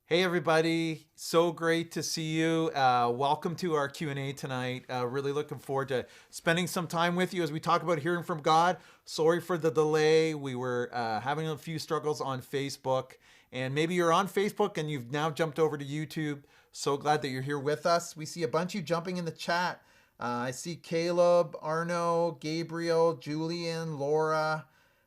Hey everybody, so great to see you. Welcome to our Q&A tonight. Really looking forward to spending some time with you as we talk about hearing from God. Sorry for the delay. We were having a few struggles on Facebook, and maybe you're on Facebook and you've now jumped over to YouTube. So glad that you're here with us. We see a bunch of you jumping in the chat. I see Caleb, Arno, Gabriel, Julian, Laura,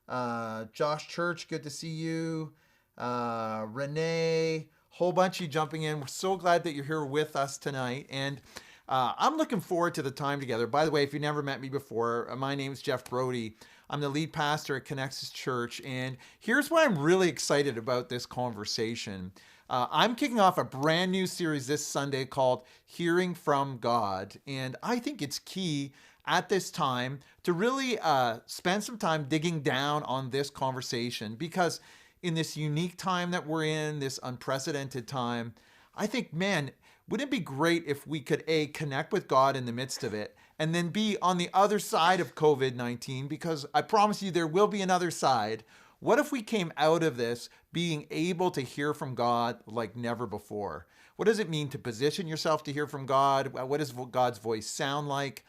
Josh Church, good to see you. Renee, whole bunch of you jumping in. We're so glad that you're here with us tonight. And I'm looking forward to the time together. By the way, if you never met me before, my name is Jeff Brodie. I'm the lead pastor at Connexus Church. And here's why I'm really excited about this conversation. I'm kicking off a brand new series this Sunday called Hearing from God. And I think it's key at this time to really spend some time digging down on this conversation because in this unique time that we're in, this unprecedented time, I think, man, wouldn't it be great if we could A, connect with God in the midst of it, and then B, on the other side of COVID-19, because I promise you there will be another side. What if we came out of this being able to hear from God like never before? What does it mean to position yourself to hear from God? What does God's voice sound like?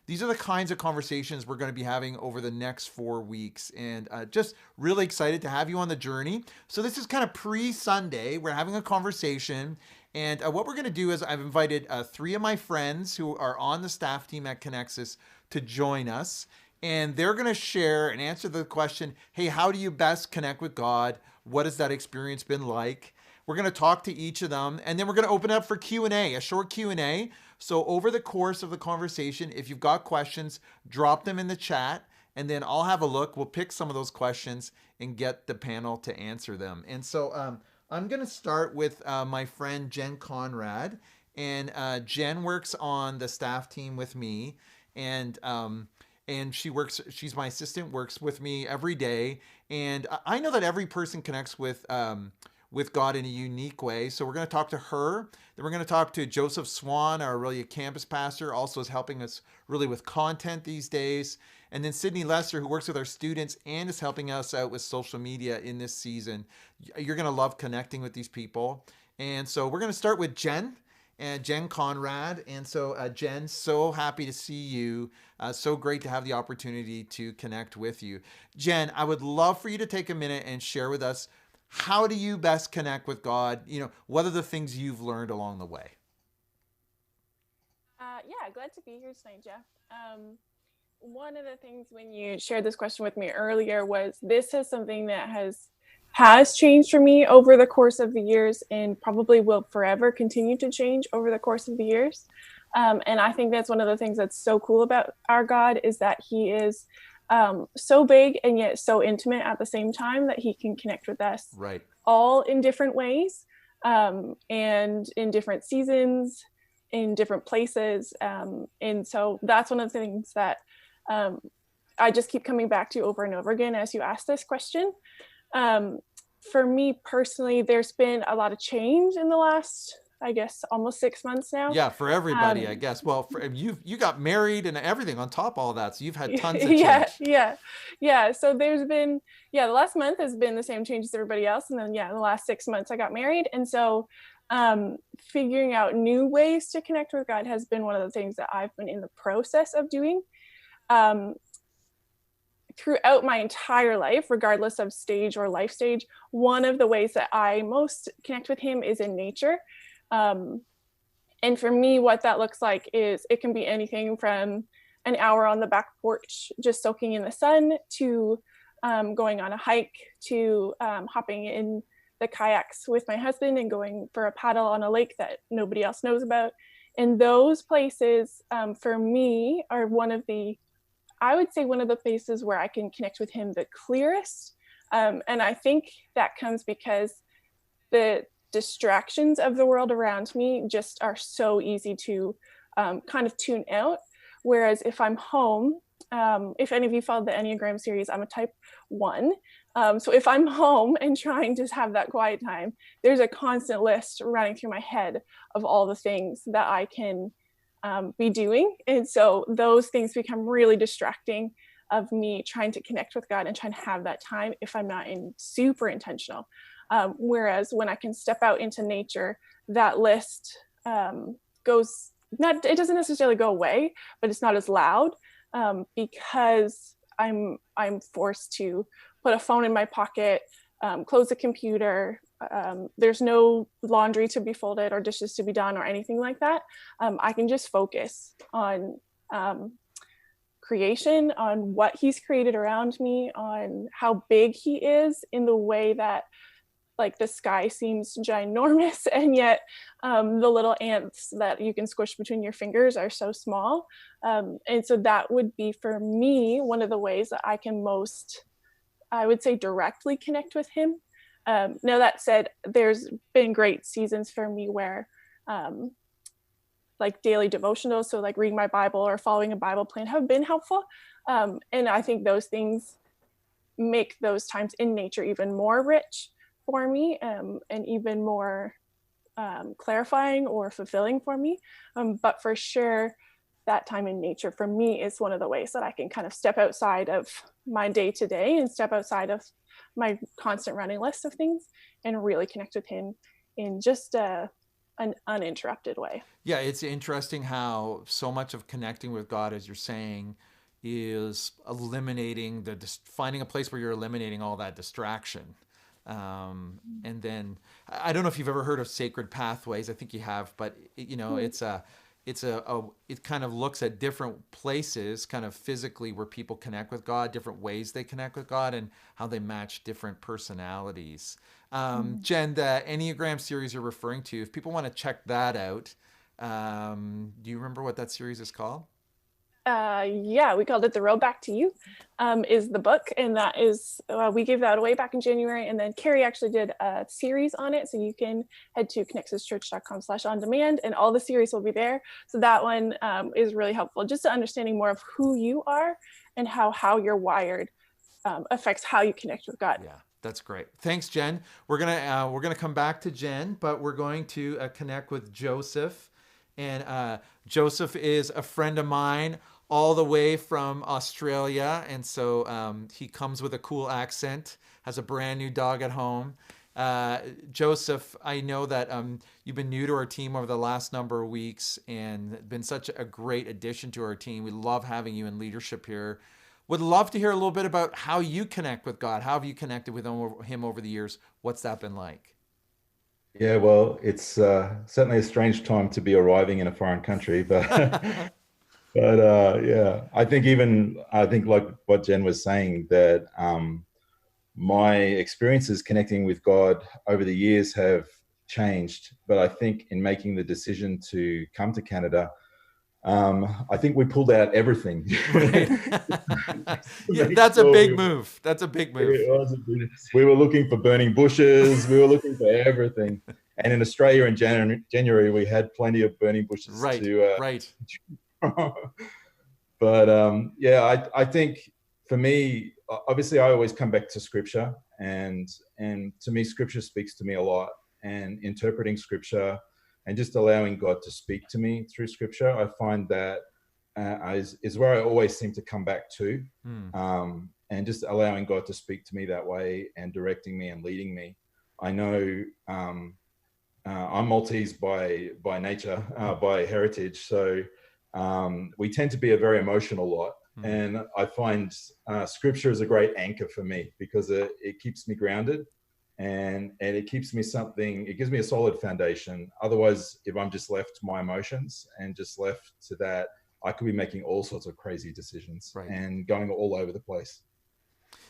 These are the kinds of conversations we're going to be having over the next 4 weeks, and just really excited to have you on the journey. So this is kind of pre-Sunday. We're having a conversation, and what we're going to do is I've invited three of my friends who are on the staff team at Connexus to join us, and they're going to share and answer the question, hey, how do you best connect with God? What has that experience been like? We're going to talk to each of them, and then we're going to open up for Q&A, a short Q&A. So over the course of the conversation, if you've got questions, drop them in the chat, and then I'll have a look. We'll pick some of those questions and get the panel to answer them. And so I'm going to start with my friend Jen Conrad, and Jen works on the staff team with me, and she's my assistant, works with me every day, and I know that every person connects with God in a unique way. So we're going to talk to her. Then we're going to talk to Joseph Swan, our really a campus pastor, also is helping us really with content these days. And then Sydney Lester, who works with our students and is helping us out with social media in this season. You're going to love connecting with these people. And so we're going to start with Jen. And Jen Conrad. And so, Jen, so happy to see you. So great to have the opportunity to connect with you. Jen, I would love for you to take a minute and share with us, how do you best connect with God? What are the things you've learned along the way? Yeah, glad to be here tonight, Jeff. One of the things when you shared this question with me earlier was this is something that has changed for me over the course of the years and probably will forever continue to change over the course of the years. And I think that's one of the things that's so cool about our God is that he is so big and yet so intimate at the same time that he can connect with us Right. all in different ways and in different seasons, in different places. And so that's one of the things that I just keep coming back to over and over again as you ask this question. For me personally, there's been a lot of change in the last, I guess, almost 6 months now. Yeah, for everybody, I Um, guess. Well, you got married and everything on top of all that, so you've had tons of yeah, change. yeah. So there's been, the last month has been the same change as everybody else. And then, in the last 6 months, I got married. And so figuring out new ways to connect with God has been one of the things that I've been in the process of doing. Throughout my entire life, regardless of stage or life stage, one of the ways that I most connect with him is in nature. And for me, what that looks like is it can be anything from an hour on the back porch, just soaking in the sun, to going on a hike, to hopping in the kayaks with my husband and going for a paddle on a lake that nobody else knows about. And those places, for me, are I would say one of the places where I can connect with him the clearest. And I think that comes because the distractions of the world around me just are so easy to kind of tune out. Whereas if I'm home, if any of you followed the Enneagram series, I'm a type 1. So if I'm home and trying to have that quiet time, there's a constant list running through my head of all the things that I can be doing. And so those things become really distracting of me trying to connect with God and trying to have that time if I'm not super intentional. Whereas when I can step out into nature, that list goes, not, it doesn't necessarily go away, but it's not as loud, because I'm forced to put a phone in my pocket, close the computer. There's no laundry to be folded or dishes to be done or anything like that. I can just focus on creation, on what he's created around me, on how big he is, in the way that, like, the sky seems ginormous, and yet the little ants that you can squish between your fingers are so small. And so that would be, for me, one of the ways that I can most, I would say, directly connect with him. Now, that said, there's been great seasons for me where like daily devotionals, so like reading my Bible or following a Bible plan, have been helpful. And I think those things make those times in nature even more rich for me, and even more clarifying or fulfilling for me. But for sure, that time in nature for me is one of the ways that I can kind of step outside of my day to day and step outside of my constant running list of things and really connect with him in just an uninterrupted way. Yeah, it's interesting how so much of connecting with God, as you're saying, is eliminating finding a place where you're eliminating all that distraction. And then I don't know if you've ever heard of sacred pathways. I think you have, but it kind of looks at different places, kind of physically, where people connect with God, different ways they connect with God, and how they match different personalities. Jen, the Enneagram series you're referring to, if people want to check that out, do you remember what that series is called? Yeah, we called it The Road Back to You, is the book. And that is, we gave that away back in January. And then Carrie actually did a series on it. So you can head to connexuschurch.com/on-demand, and all the series will be there. So that one is really helpful, just to understanding more of who you are and how you're wired affects how you connect with God. Yeah. That's great. Thanks, Jen. We're gonna come back to Jen, but we're going to connect with Joseph. And Joseph is a friend of mine, all the way from Australia. And so he comes with a cool accent, has a brand new dog at home. Joseph, I know that you've been new to our team over the last number of weeks and been such a great addition to our team. We love having you in leadership here. Would love to hear a little bit about how you connect with God. How have you connected with him over the years? What's that been like? Yeah, well, it's certainly a strange time to be arriving in a foreign country, but yeah, I think like what Jen was saying, that my experiences connecting with God over the years have changed. But I think in making the decision to come to Canada, I think we pulled out everything. Right. Yeah, that's a big move. That's a big move. We were looking for burning bushes. We were looking for everything. And in Australia in January, we had plenty of burning bushes. Right. Right. But yeah, I think for me, obviously, I always come back to Scripture, and to me, Scripture speaks to me a lot. And interpreting Scripture and just allowing God to speak to me through Scripture, I find that is where I always seem to come back to. And just allowing God to speak to me that way and directing me and leading me. I know I'm Maltese by nature, by heritage, so we tend to be a very emotional lot. And I find Scripture is a great anchor for me, because it keeps me grounded. And it gives me a solid foundation. Otherwise, if I'm just left to my emotions and just left to that, I could be making all sorts of crazy decisions and going all over the place.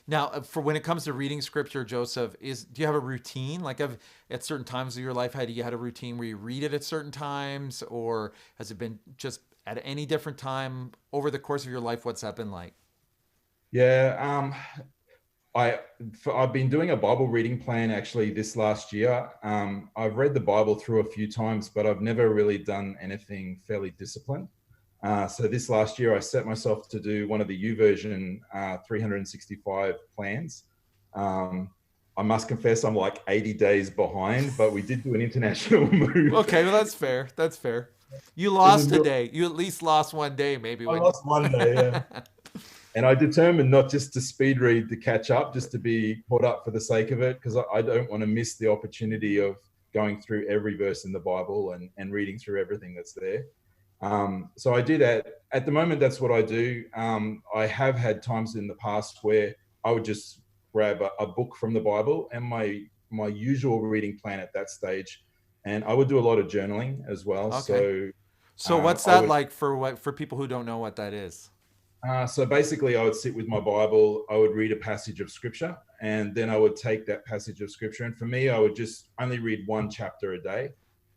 Now, for when it comes to reading Scripture, Joseph, do you have a routine? Like, at certain times of your life, you had a routine where you read it at certain times, or has it been just at any different time over the course of your life? What's that been like? Yeah, I've been doing a Bible reading plan actually this last year. I've read the Bible through a few times, but I've never really done anything fairly disciplined. So this last year, I set myself to do one of the YouVersion 365 plans. I must confess, I'm like 80 days behind, but we did do an international move. Okay, well, that's fair. That's fair. You lost a day. You at least lost one day, maybe. I lost one day, yeah. And I determined not just to speed read to catch up, just to be caught up for the sake of it, because I don't want to miss the opportunity of going through every verse in the Bible and reading through everything that's there. So I do that. At the moment, that's what I do. I have had times in the past where I would just grab a book from the Bible and my usual reading plan at that stage. And I would do a lot of journaling as well. Okay. So what's I that would like for people who don't know what that is? So basically, I would sit with my Bible, I would read a passage of scripture, and then I would take that passage of scripture. And for me, I would just only read one chapter a day.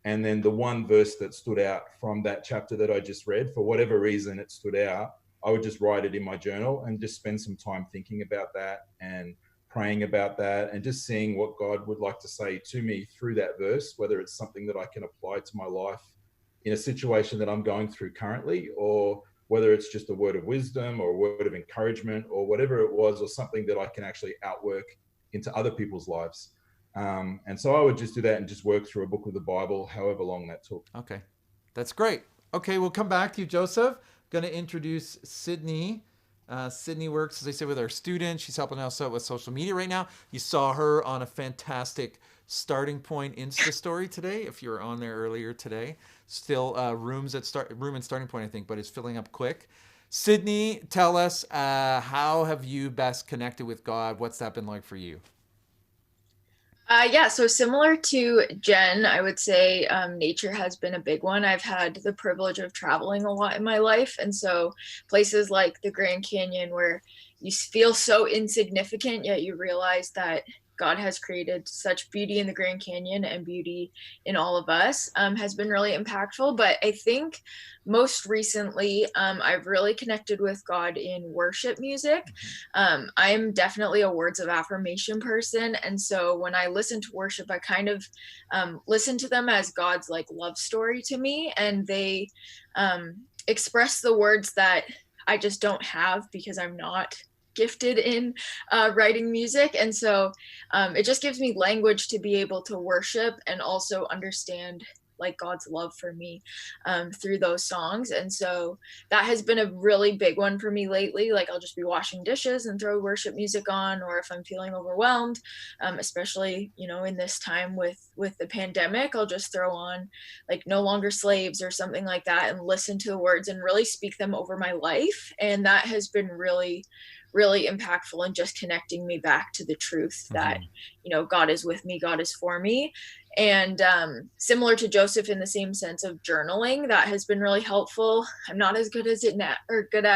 And then the one verse that stood out from that chapter that I just read, for whatever reason it stood out, I would just write it in my journal and just spend some time thinking about that and praying about that and just seeing what God would like to say to me through that verse, whether it's something that I can apply to my life in a situation that I'm going through currently, or whether it's just a word of wisdom or a word of encouragement or whatever it was, or something that I can actually outwork into other people's lives. And so I would just do that and just work through a book of the Bible, however long that took. Okay, that's great. Okay, we'll come back to you, Joseph. Going to introduce Sydney. Sydney works, as I said, with our students. She's helping us out with social media right now. You saw her on a fantastic starting point Insta story today. If you were on there earlier today, still room and starting point, I think, but it's filling up quick. Sydney, tell us, how have you best connected with God? What's that been like for you? Yeah, so similar to Jen, I would say nature has been a big one. I've had the privilege of traveling a lot in my life. And so places like the Grand Canyon, where you feel so insignificant, yet you realize that God has created such beauty in the Grand Canyon and beauty in all of us, has been really impactful. But I think most recently, I've really connected with God in worship music. I am definitely a words of affirmation person. And so when I listen to worship, I kind of listen to them as God's like love story to me. And they express the words that I just don't have because I'm not gifted in writing music. And so it just gives me language to be able to worship and also understand like God's love for me through those songs. And so that has been a really big one for me lately. Like I'll just be washing dishes and throw worship music on, or if I'm feeling overwhelmed, especially, you know, in this time with the pandemic, I'll just throw on like No Longer Slaves or something like that and listen to the words and really speak them over my life. And that has been really impactful in just connecting me back to the truth that, you know, God is with me, God is for me. And similar to Joseph in the same sense of journaling, that has been really helpful. I'm not as good at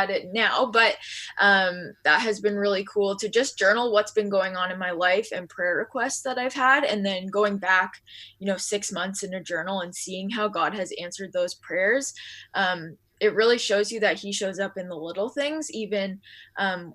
it now, but that has been really cool to just journal what's been going on in my life and prayer requests that I've had. And then going back, you know, 6 months in a journal and seeing how God has answered those prayers. It really shows you that he shows up in the little things, even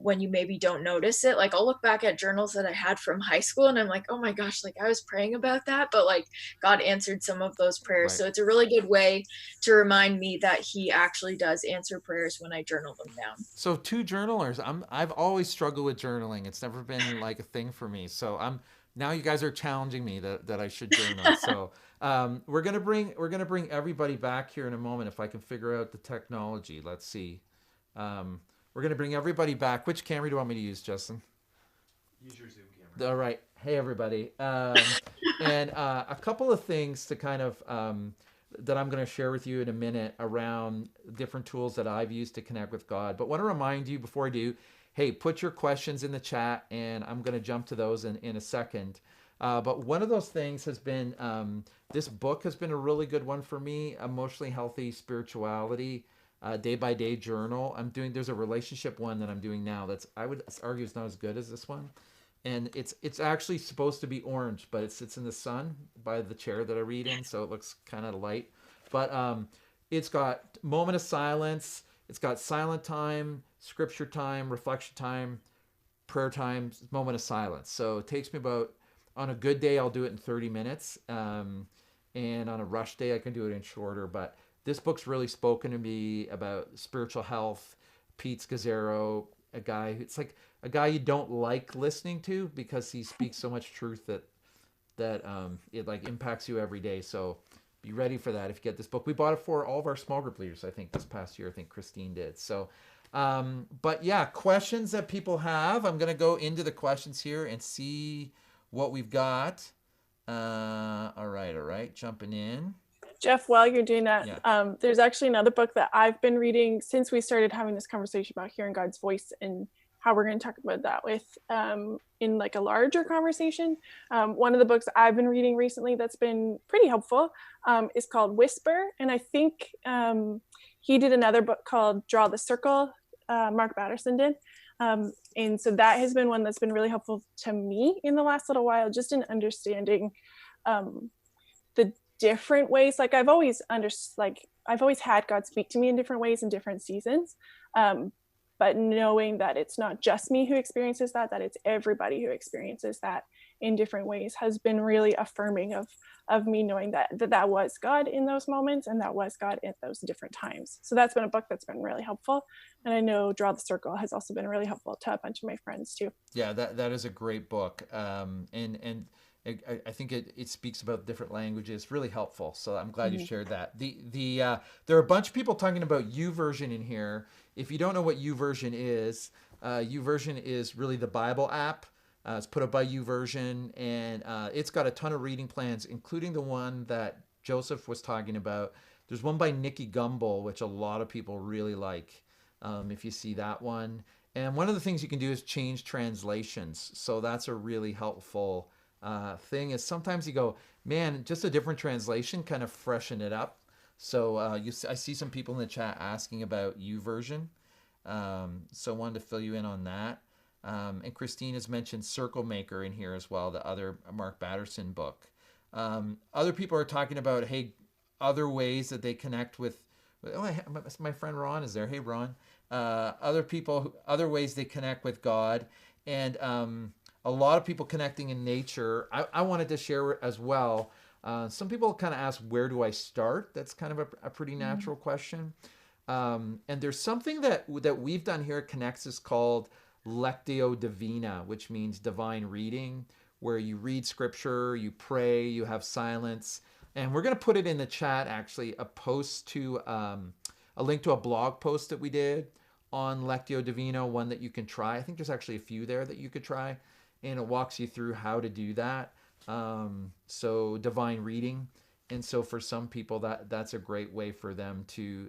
when you maybe don't notice it. Like I'll look back at journals that I had from high school and I'm like, oh my gosh, like I was praying about that, but like God answered some of those prayers. Right. So it's a really good way to remind me that he actually does answer prayers when I journal them down. So two journalers. I've always struggled with journaling. It's never been like a thing for me. So now you guys are challenging me that I should journal. So we're gonna bring everybody back here in a moment if I can figure out the technology. Let's see. We're gonna bring everybody back. Which camera do you want me to use, Justin? Use your Zoom camera. All right. Hey everybody. And a couple of things to kind of that I'm going to share with you in a minute around different tools that I've used to connect with God. But want to remind you before I do, hey, put your questions in the chat, and I'm going to jump to those in a second. But one of those things has been, this book has been a really good one for me, Emotionally Healthy Spirituality, day-by-day journal. There's a relationship one that I'm doing now that's, I would argue, is not as good as this one. And it's actually supposed to be orange, but it sits in the sun by the chair that I read in, so it looks kind of light. But it's got moment of silence, it's got silent time, scripture time, reflection time, prayer time, moment of silence. So it takes me about, on a good day, I'll do it in 30 minutes. And on a rush day, I can do it in shorter. But this book's really spoken to me about spiritual health. Pete Scazzaro, a guy, it's like a guy you don't like listening to because he speaks so much truth that it like impacts you every day. So be ready for that if you get this book. We bought it for all of our small group leaders, I think, this past year. I think Christine did. So But yeah, questions that people have. I'm going to go into the questions here and see what we've got. All right. Jumping in. Jeff, while you're doing that, Yeah. there's actually another book that I've been reading since we started having this conversation about hearing God's voice and how we're going to talk about that with in like a larger conversation. One of the books I've been reading recently that's been pretty helpful is called Whisper. And I think he did another book called Draw the Circle, Mark Batterson did. And so that has been one that's been really helpful to me in the last little while, just in understanding the different ways. Like I've always had God speak to me in different ways in different seasons. But knowing that it's not just me who experiences that it's everybody who experiences that in different ways has been really affirming of me knowing that was God in those moments and that was God at those different times. So that's been a book that's been really helpful. And I know Draw the Circle has also been really helpful to a bunch of my friends too. Yeah, that is a great book. And I think it speaks about different languages. Really helpful. So I'm glad you shared that. There are a bunch of people talking about YouVersion in here. If you don't know what YouVersion is really the Bible app. It's put up by YouVersion, and it's got a ton of reading plans, including the one that Joseph was talking about. There's one by Nikki Gumbel, which a lot of people really like. If you see that one. And one of the things you can do is change translations. So that's a really helpful thing. Is sometimes you go, man, just a different translation kind of freshen it up. So I see some people in the chat asking about YouVersion. So I wanted to fill you in on that. And Christine has mentioned Circle Maker in here as well, the other Mark Batterson book. Other people are talking about, hey, other ways that they connect with. Oh, my friend Ron is there. Hey, Ron. Other ways they connect with God. And a lot of people connecting in nature. I wanted to share as well. Some people kind of ask, where do I start? That's kind of a pretty natural question. And there's something that we've done here at Connexus called Lectio Divina, which means divine reading, where you read scripture, you pray, you have silence. And we're going to put it in the chat, actually, a link to a blog post that we did on Lectio Divina, one that you can try. I think there's actually a few there that you could try, and it walks you through how to do that. So divine reading. And so for some people, that's a great way for them to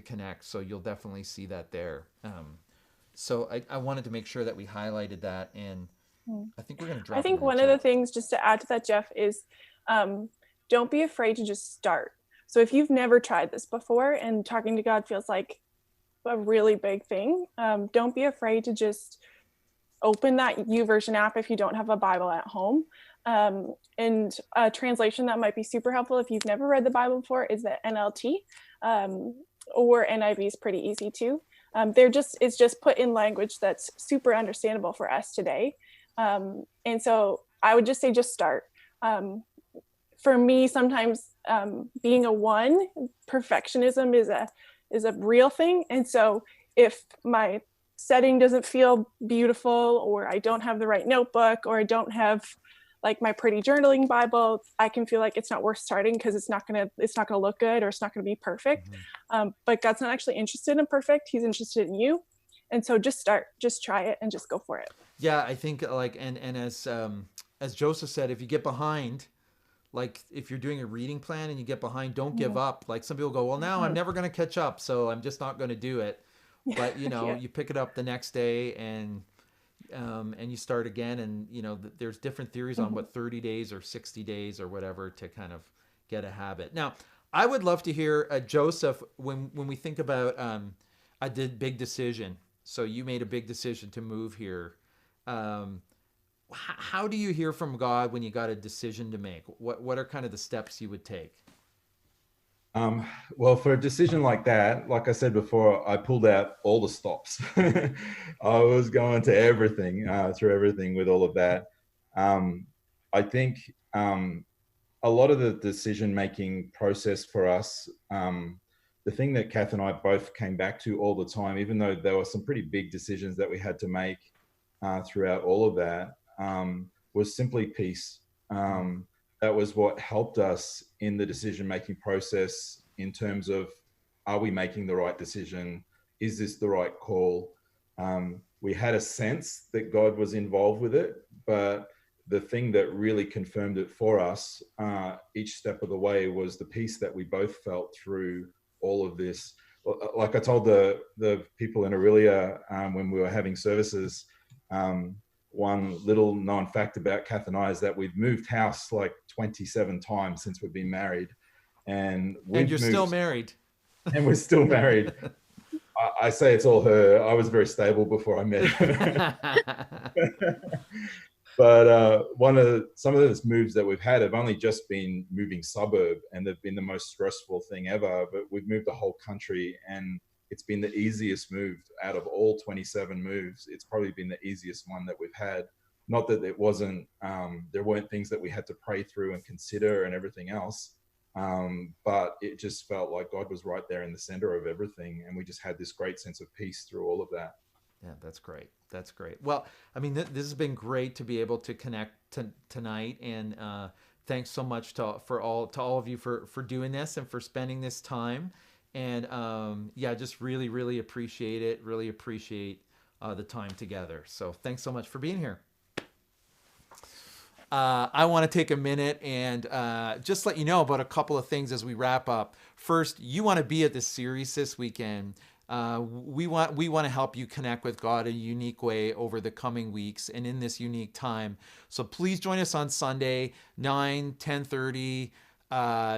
connect. So you'll definitely see that there. So I wanted to make sure that we highlighted that, and I think we're going to drop. I think one of the things, just to add to that, Jeff, is don't be afraid to just start. So if you've never tried this before and talking to God feels like a really big thing, don't be afraid to just open that YouVersion app if you don't have a Bible at home. And a translation that might be super helpful if you've never read the Bible before is the NLT, or NIV is pretty easy too. It's just put in language that's super understandable for us today. And so I would just say, just start. For me, sometimes being a one, perfectionism is a real thing. And so if my setting doesn't feel beautiful, or I don't have the right notebook, or I don't have like my pretty journaling Bible, I can feel like it's not worth starting because it's not gonna look good, or it's not gonna be perfect. But God's not actually interested in perfect. He's interested in you. And so just start, just try it, and just go for it. Yeah, I think like, and as Joseph said, if you get behind, like if you're doing a reading plan and you get behind, don't give up. Like some people go, well, now I'm never going to catch up, so I'm just not going to do it. But you pick it up the next day, and you start again, and there's different theories on what 30 days or 60 days or whatever to kind of get a habit. Now, I would love to hear Joseph, when we think about a big decision. So you made a big decision to move here. How do you hear from God when you got a decision to make? What are kind of the steps you would take? Well, for a decision like that, like I said before, I pulled out all the stops. I was going to everything, through everything with all of that. I think a lot of the decision-making process for us, the thing that Kath and I both came back to all the time, even though there were some pretty big decisions that we had to make throughout all of that, was simply peace. That was what helped us in the decision-making process in terms of, are we making the right decision? is this the right call? We had a sense that God was involved with it, but the thing that really confirmed it for us each step of the way was the peace that we both felt through all of this. Like I told the people in Aurelia when we were having services, one little known fact about Kath and I is that we've moved house like 27 times since we've been married. And you're still married. And we're still married. I say it's all her. I was very stable before I met her. But some of those moves that we've had have only just been moving suburb, and they've been the most stressful thing ever. But we've moved the whole country, and it's been the easiest move out of all 27 moves. It's probably been the easiest one that we've had. Not that it wasn't, there weren't things that we had to pray through and consider and everything else. But it just felt like God was right there in the center of everything. And we just had this great sense of peace through all of that. Yeah, that's great. That's great. Well, I mean, this has been great to be able to connect tonight. And thanks so much to all of you for doing this and for spending this time. And yeah, just really, really appreciate it. Really appreciate the time together. So thanks so much for being here. I want to take a minute and just let you know about a couple of things as we wrap up. First, you want to be at this series this weekend. We want to help you connect with God in a unique way over the coming weeks and in this unique time. So please join us on Sunday, 9, 10:30,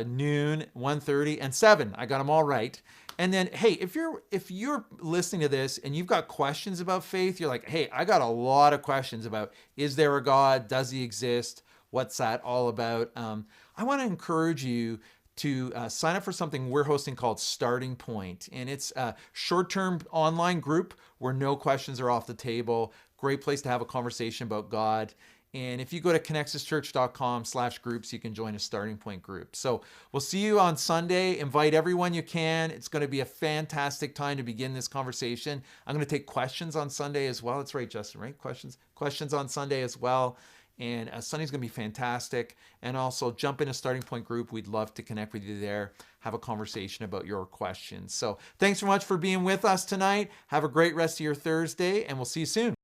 noon, 1:30, and 7. I got them all right. And then, hey, if you're listening to this and you've got questions about faith, you're like, hey, I got a lot of questions about, is there a God? Does he exist? What's that all about? I want to encourage you to sign up for something we're hosting called Starting Point. And it's a short-term online group where no questions are off the table. Great place to have a conversation about God. And if you go to connexuschurch.com/groups, you can join a Starting Point group. So we'll see you on Sunday. Invite everyone you can. It's going to be a fantastic time to begin this conversation. I'm going to take questions on Sunday as well. That's right, Justin, right? Questions on Sunday as well. And Sunday's going to be fantastic. And also jump in a Starting Point group. We'd love to connect with you there, have a conversation about your questions. So thanks so much for being with us tonight. Have a great rest of your Thursday, and we'll see you soon.